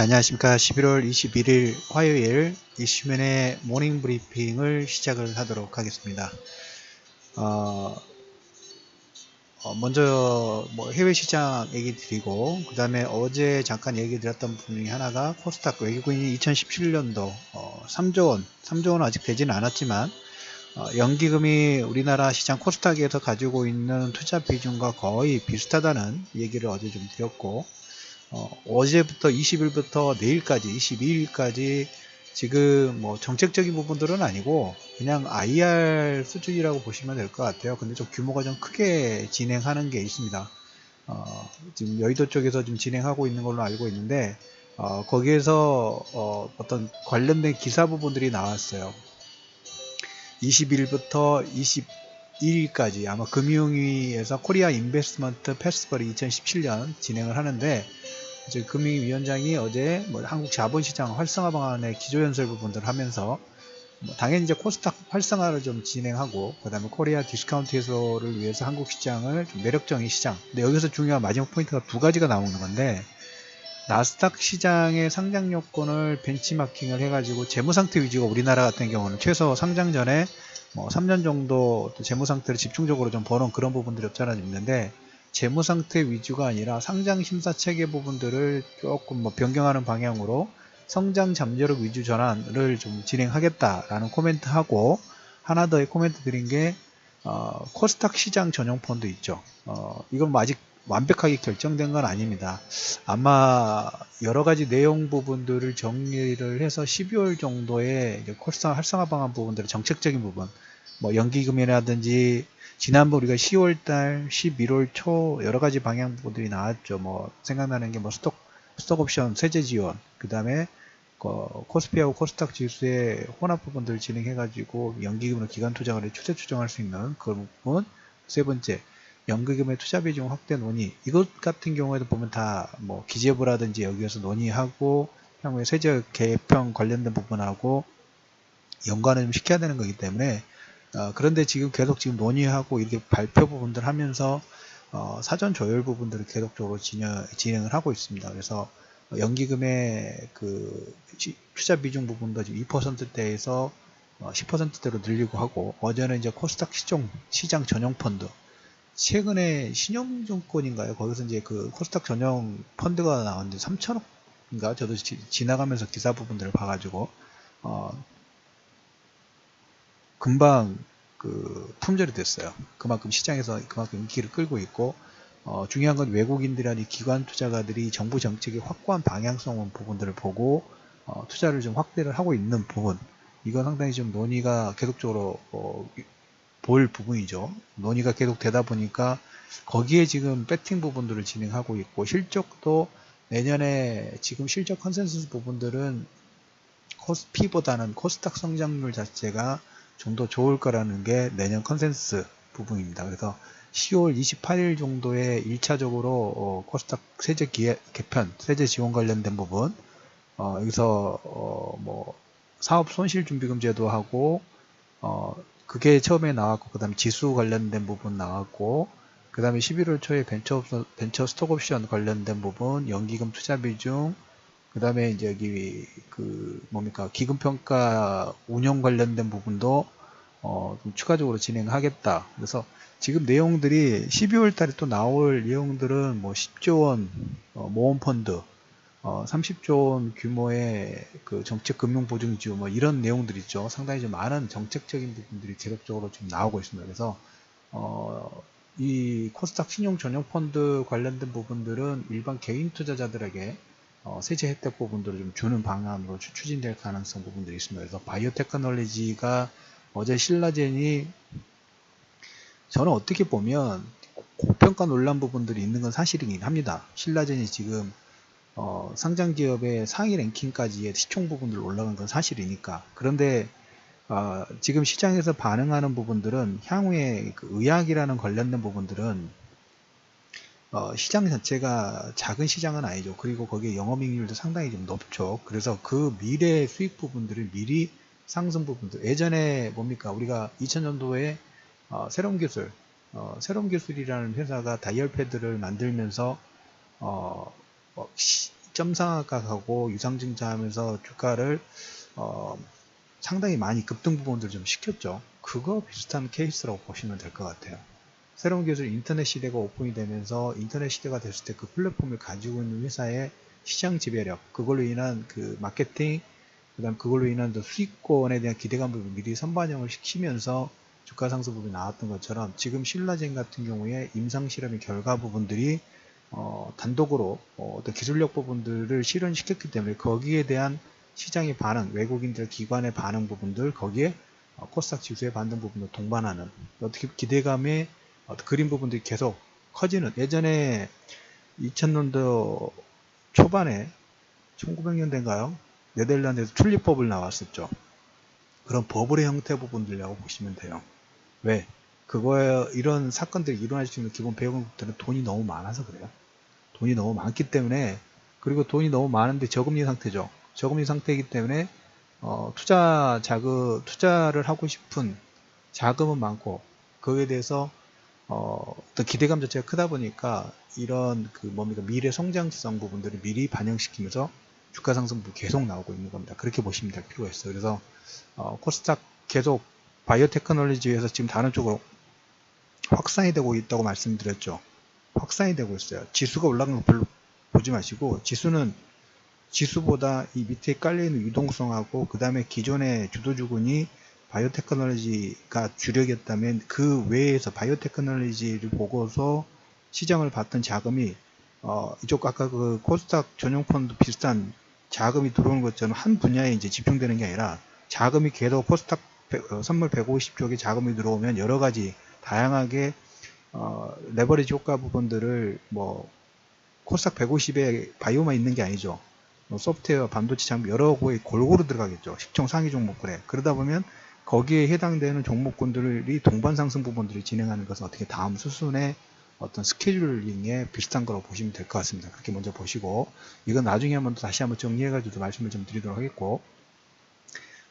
안녕하십니까. 11월 21일 화요일 이슈맨의 모닝 브리핑을 시작을 하도록 하겠습니다. 먼저 해외 시장 얘기 드리고, 그 다음에 어제 잠깐 얘기 드렸던 부분 중에 하나가 코스닥 외국인이 2017년도 3조 원 아직 되지는 않았지만 연기금이 우리나라 시장 코스닥에서 가지고 있는 투자 비중과 거의 비슷하다는 얘기를 어제 좀 드렸고, 어제부터 20일부터 내일까지 22일까지 지금 정책적인 부분들은 아니고 그냥 IR 수준이라고 보시면 될 것 같아요. 근데 좀 규모가 좀 크게 진행하는 게 있습니다. 지금 여의도 쪽에서 좀 진행하고 있는 걸로 알고 있는데 거기에서 어떤 관련된 기사 부분들이 나왔어요. 20일부터 22일까지 아마 금융위에서 코리아 인베스트먼트 페스티벌이 2017년 진행을 하는데, 이제 금융위원장이 어제 한국 자본시장 활성화 방안의 기조연설 부분들을 하면서 당연히 이제 코스닥 활성화를 좀 진행하고, 그 다음에 코리아 디스카운트 해소를 위해서 한국 시장을 좀 매력적인 시장. 근데 여기서 중요한 마지막 포인트가 두 가지가 나오는 건데, 나스닥 시장의 상장 요건을 벤치마킹을 해가지고 재무상태 위주가 우리나라 같은 경우는 최소 상장 전에 3년 정도 재무상태를 집중적으로 좀 보는 그런 부분들이 없잖아 있는데, 재무상태 위주가 아니라 상장 심사 체계 부분들을 조금 변경하는 방향으로 성장 잠재력 위주 전환을 좀 진행하겠다라는 코멘트 하고, 하나 더의 코멘트 드린 게 코스닥 시장 전용 펀드 있죠. 이건 아직 완벽하게 결정된 건 아닙니다. 아마 여러 가지 내용 부분들을 정리를 해서 12월 정도에 이제 코스닥 활성화 방안 부분들의 정책적인 부분, 연기금이라든지 지난번 우리가 10월달, 11월 초 여러 가지 방향 부분들이 나왔죠. 생각나는 게 스톡 옵션 세제 지원, 그 다음에 코스피하고 코스닥 지수의 혼합 부분들을 진행해가지고 연기금으로 기관 투자를 추세 추정할 수 있는 그 부분. 세 번째, 연기금의 투자 비중 확대 논의. 이것 같은 경우에도 보면 다 기재부라든지 여기에서 논의하고 향후에 세제 개편 관련된 부분하고 연관을 좀 시켜야 되는 거기 때문에 그런데 지금 계속 논의하고 이렇게 발표 부분들 하면서 사전 조율 부분들을 계속적으로 진행을 하고 있습니다. 그래서 연기금의 그 투자 비중 부분도 지금 2%대에서 10%대로 늘리고 하고, 어제는 이제 코스닥 시장 전용 펀드, 최근에 신영증권인가요? 거기서 이제 그 코스닥 전용 펀드가 나왔는데 3천억인가? 저도 지나가면서 기사 부분들을 봐가지고 금방 그 품절이 됐어요. 그만큼 시장에서 그만큼 인기를 끌고 있고, 중요한 건 외국인들이나 기관 투자가들이 정부 정책의 확고한 방향성 부분들을 보고 투자를 좀 확대를 하고 있는 부분, 이건 상당히 좀 논의가 계속적으로 볼 부분이죠. 논의가 계속 되다 보니까 거기에 지금 배팅 부분들을 진행하고 있고, 실적도 내년에 지금 실적 컨센서스 부분들은 코스피보다는 코스닥 성장률 자체가 좀 더 좋을 거라는 게 내년 컨센서스 부분입니다. 그래서 10월 28일 정도에 1차적으로 코스닥 세제 개편, 세제 지원 관련된 부분, 여기서 사업 손실 준비금 제도하고 그게 처음에 나왔고, 그 다음에 지수 관련된 부분 나왔고, 그 다음에 11월 초에 벤처 스톡 옵션 관련된 부분, 연기금 투자 비중, 그 다음에 이제 여기 기금평가 운영 관련된 부분도 좀 추가적으로 진행하겠다. 그래서 지금 내용들이 12월 달에 또 나올 내용들은 10조 원 모험펀드, 30조 원 규모의 그 정책 금융 보증주 이런 내용들 있죠. 상당히 좀 많은 정책적인 부분들이 계속적으로 지금 나오고 있습니다. 그래서 이 코스닥 신용 전용 펀드 관련된 부분들은 일반 개인 투자자들에게 세제 혜택 부분들을 좀 주는 방안으로 추진될 가능성 부분들이 있습니다. 그래서 바이오테크놀로지가 어제 신라젠이, 저는 어떻게 보면 고평가 논란 부분들이 있는 건 사실이긴 합니다. 신라젠이 지금 상장기업의 상위 랭킹까지의 시총 부분들 올라간 건 사실이니까. 그런데 지금 시장에서 반응하는 부분들은 향후에 그 의학이라는 관련된 부분들은 시장 자체가 작은 시장은 아니죠. 그리고 거기에 영업이익률도 상당히 좀 높죠. 그래서 그 미래 수익 부분들을 미리 상승 부분들, 예전에 우리가 2000년도에 새로운 기술이라는 회사가 다이얼 패드를 만들면서 점상각하고 유상증자하면서 주가를 상당히 많이 급등 부분들 좀 시켰죠. 그거 비슷한 케이스라고 보시면 될 것 같아요. 새로운 기술 인터넷 시대가 오픈이 되면서 인터넷 시대가 됐을 때 그 플랫폼을 가지고 있는 회사의 시장 지배력, 그걸로 인한 그 마케팅, 그다음 그걸로 인한 수익권에 대한 기대감을 미리 선반영을 시키면서 주가 상승 부분이 나왔던 것처럼 지금 신라젠 같은 경우에 임상 실험의 결과 부분들이 단독으로 어떤 기술력 부분들을 실현시켰기 때문에 거기에 대한 시장의 반응, 외국인들 기관의 반응 부분들, 거기에 코스닥 지수의 반등 부분을 동반하는 어떻게 기대감의 그림 부분들이 계속 커지는, 예전에 2000년도 초반에 1900년대인가요? 네덜란드에서 튤립법을 나왔었죠. 그런 버블의 형태 부분들이라고 보시면 돼요. 왜? 그거에 이런 사건들이 일어날 수 있는 기본 배경부터는 돈이 너무 많아서 그래요. 돈이 너무 많기 때문에, 그리고 돈이 너무 많은데 저금리 상태죠. 저금리 상태이기 때문에 투자를 하고 싶은 자금은 많고 그거에 대해서 어떤 기대감 자체가 크다 보니까 이런 미래 성장성 부분들을 미리 반영시키면서 주가 상승 부분이 계속 나오고 있는 겁니다. 그렇게 보시면 될 필요가 있어요. 그래서 코스닥 계속 바이오 테크놀로지에서 지금 다른 쪽으로 확산이 되고 있다고 말씀드렸죠. 확산이 되고 있어요. 지수가 올라가는 거 별로 보지 마시고, 지수보다 이 밑에 깔려있는 유동성하고 그 다음에 기존의 주도주군이 바이오 테크놀로지가 주력이었다면 그 외에서 바이오 테크놀로지를 보고서 시장을 봤던 자금이 이쪽 아까 그 코스닥 전용 펀드 비슷한 자금이 들어오는 것처럼 한 분야에 이제 집중되는 게 아니라 자금이 계속 코스닥 선물 150 쪽에 자금이 들어오면 여러 가지 다양하게 레버리지 효과 부분들을 코스닥 150에 바이오만 있는 게 아니죠. 소프트웨어, 반도체 장비 여러 곳에 골고루 들어가겠죠. 10종 상위 종목군에. 그러다 보면 거기에 해당되는 종목군들이 동반 상승 부분들이 진행하는 것은 어떻게 다음 수순의 어떤 스케줄링에 비슷한 거라고 보시면 될 것 같습니다. 그렇게 먼저 보시고, 이건 나중에 다시 한번 정리해가지고 말씀을 좀 드리도록 하겠고,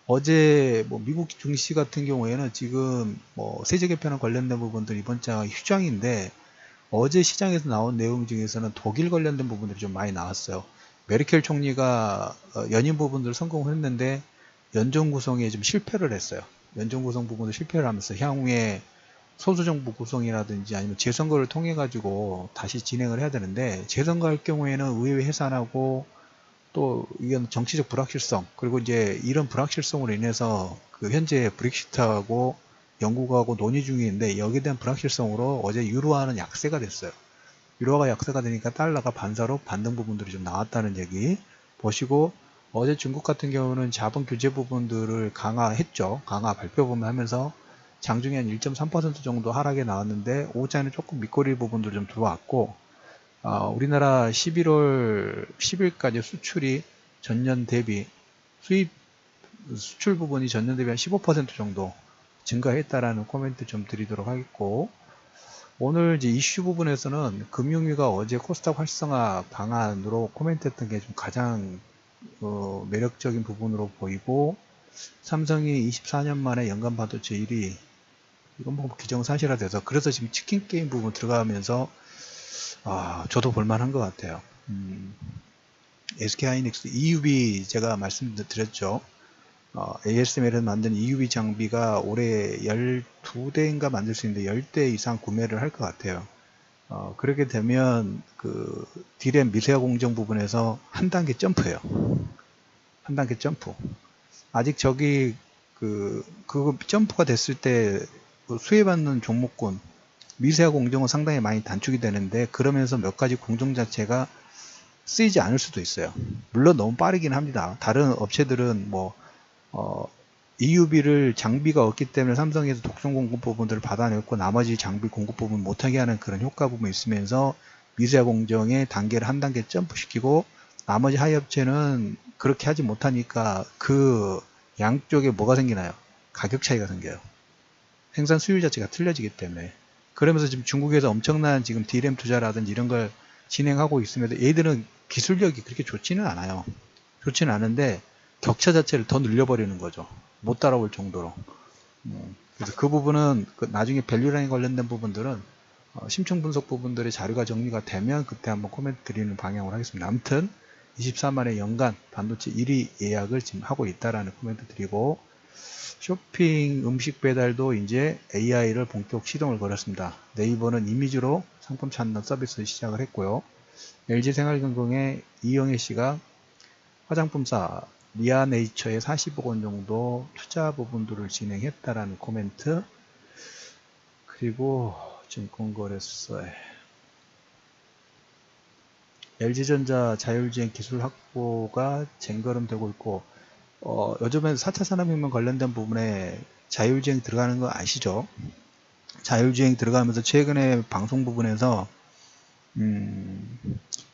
어제 미국 증시 같은 경우에는 지금 세제 개편에 관련된 부분들 이번 주 휴장인데, 어제 시장에서 나온 내용 중에서는 독일 관련된 부분들이 좀 많이 나왔어요. 메르켈 총리가 연임 부분들을 성공을 했는데 연정 구성에 좀 실패를 했어요. 연정 구성 부분을 실패를 하면서 향후에 소수정부 구성이라든지 아니면 재선거를 통해 가지고 다시 진행을 해야 되는데, 재선거 할 경우에는 의회 해산하고 또 이건 정치적 불확실성, 그리고 이제 이런 불확실성으로 인해서 그 현재 브렉시트하고 영국하고 논의 중인데, 여기에 대한 불확실성으로 어제 유로화는 약세가 됐어요. 유로화가 약세가 되니까 달러가 반사로 반등 부분들이 좀 나왔다는 얘기 보시고, 어제 중국 같은 경우는 자본 규제 부분들을 강화했죠. 강화 발표보면 하면서 장중에 한 1.3% 정도 하락에 나왔는데 오후장에는 조금 밑거리 부분들 좀 들어왔고, 우리나라 11월 10일까지 수출이 전년 대비 수출 부분이 전년 대비 한 15% 정도 증가했다라는 코멘트 좀 드리도록 하겠고, 오늘 이제 이슈 부분에서는 금융위가 어제 코스닥 활성화 방안으로 코멘트했던 게 좀 가장 매력적인 부분으로 보이고, 삼성이 24년 만에 연간 반도체 1위, 이건 기정사실화돼서, 그래서 지금 치킨 게임 부분 들어가면서 저도 볼만한 것 같아요. SK하이닉스 EUV 제가 말씀드렸죠. ASML에서 만든 EUV 장비가 올해 12대인가 만들 수 있는데 10대 이상 구매를 할 것 같아요. 그렇게 되면 그 D램 미세화 공정 부분에서 한 단계 점프해요. 한 단계 점프. 아직 저기 그거 점프가 됐을 때 수혜받는 종목군 미세화 공정은 상당히 많이 단축이 되는데, 그러면서 몇 가지 공정 자체가 쓰이지 않을 수도 있어요. 물론 너무 빠르긴 합니다. 다른 업체들은 EUV를 장비가 없기 때문에 삼성에서 독점 공급 부분들을 받아냈고 나머지 장비 공급 부분 못하게 하는 그런 효과 부분이 있으면서 미세화 공정의 단계를 한 단계 점프시키고, 나머지 하위 업체는 그렇게 하지 못하니까 그 양쪽에 뭐가 생기나요? 가격 차이가 생겨요. 생산 수율 자체가 틀려지기 때문에. 그러면서 지금 중국에서 엄청난 지금 D램 투자라든지 이런 걸 진행하고 있으면서 얘들은 기술력이 그렇게 좋지는 않아요. 좋지는 않은데 격차 자체를 더 늘려버리는 거죠. 못 따라올 정도로. 그래서 그 부분은 나중에 밸류라인 관련된 부분들은 심층 분석 부분들의 자료가 정리가 되면 그때 한번 코멘트 드리는 방향으로 하겠습니다. 아무튼 24만의 연간 반도체 1위 예약을 지금 하고 있다라는 코멘트 드리고, 쇼핑 음식 배달도 이제 AI를 본격 시동을 걸었습니다. 네이버는 이미지로 상품 찾는 서비스 시작을 했고요. LG생활건강의 이영애 씨가 화장품사 미아네이처에 40억 원 정도 투자 부분들을 진행했다라는 코멘트, 그리고 증권거래소에 LG전자 자율주행 기술 확보가 쟁걸음되고 있고, 요즘엔 4차 산업혁명 관련된 부분에 자율주행 들어가는 거 아시죠? 자율주행 들어가면서 최근에 방송 부분에서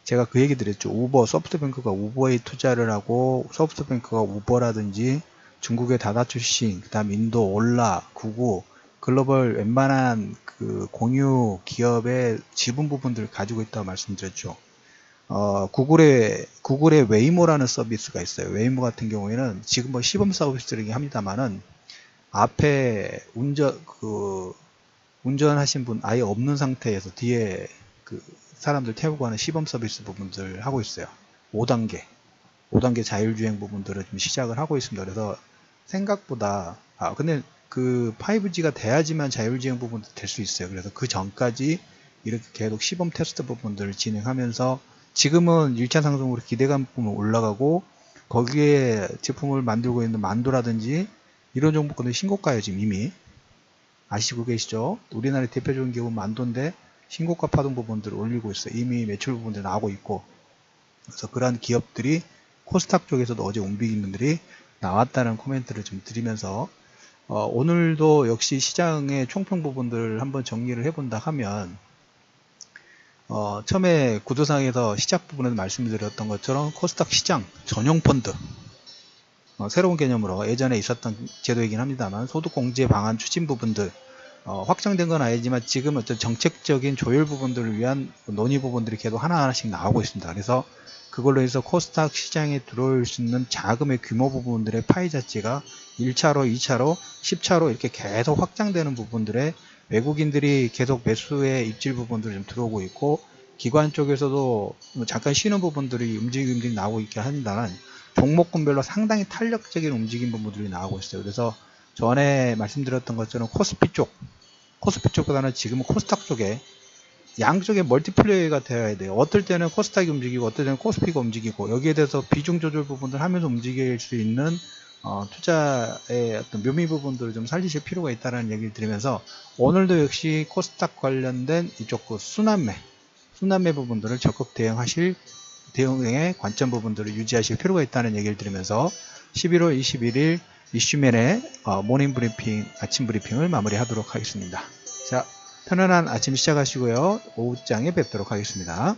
제가 그 얘기 드렸죠. 우버, 소프트뱅크가 우버에 투자를 하고, 소프트뱅크가 우버라든지 중국의 다다 출신, 그 다음 인도 올라, 구구, 글로벌 웬만한 그 공유 기업의 지분 부분들을 가지고 있다고 말씀드렸죠. 구글의 웨이모라는 서비스가 있어요. 웨이모 같은 경우에는 지금 뭐 시범 서비스이긴 합니다만은, 앞에 운전하신 분 아예 없는 상태에서 뒤에 그 사람들 태우고 하는 시범 서비스 부분들 하고 있어요. 5단계 자율주행 부분들을 좀 시작을 하고 있습니다. 그래서 생각보다, 근데 그 5G가 돼야지만 자율주행 부분도 될 수 있어요. 그래서 그 전까지 이렇게 계속 시범 테스트 부분들을 진행하면서, 지금은 1차 상승으로 기대감 부분 올라가고, 거기에 제품을 만들고 있는 만도라든지 이런 종목들은 신고가예요. 지금 이미 아시고 계시죠? 우리나라의 대표적인 기업은 만도인데 신고가 파동 부분들을 올리고 있어요. 이미 매출 부분들이 나오고 있고, 그래서 그러한 기업들이 코스닥 쪽에서도 어제 움직임들이 나왔다는 코멘트를 좀 드리면서, 오늘도 역시 시장의 총평 부분들을 한번 정리를 해본다 하면, 처음에 구조상에서 시작 부분에서 말씀드렸던 것처럼 코스닥 시장 전용 펀드, 새로운 개념으로 예전에 있었던 제도이긴 합니다만, 소득공제 방안 추진 부분들, 확정된 건 아니지만 지금 어떤 정책적인 조율 부분들을 위한 논의 부분들이 계속 하나하나씩 나오고 있습니다. 그래서 그걸로 해서 코스닥 시장에 들어올 수 있는 자금의 규모 부분들의 파이 자체가 1차로, 2차로, 10차로 이렇게 계속 확장되는 부분들에 외국인들이 계속 매수의 입질 부분들이 좀 들어오고 있고, 기관 쪽에서도 잠깐 쉬는 부분들이 움직임들이 나오고 있긴 합니다만, 종목군별로 상당히 탄력적인 움직임 부분들이 나오고 있어요. 그래서 전에 말씀드렸던 것처럼 코스피 쪽보다는 지금은 코스닥 쪽에 양쪽에 멀티플레이가 되어야 돼요. 어떨 때는 코스닥이 움직이고 어떨 때는 코스피가 움직이고, 여기에 대해서 비중 조절 부분들 하면서 움직일 수 있는 투자의 어떤 묘미 부분들을 좀 살리실 필요가 있다는 얘기를 드리면서, 오늘도 역시 코스닥 관련된 이쪽 그 순환매 부분들을 적극 대응의 관점 부분들을 유지하실 필요가 있다는 얘기를 드리면서 11월 21일 이슈맨의 모닝 브리핑, 아침 브리핑을 마무리하도록 하겠습니다. 자, 편안한 아침 시작하시고요. 오후장에 뵙도록 하겠습니다.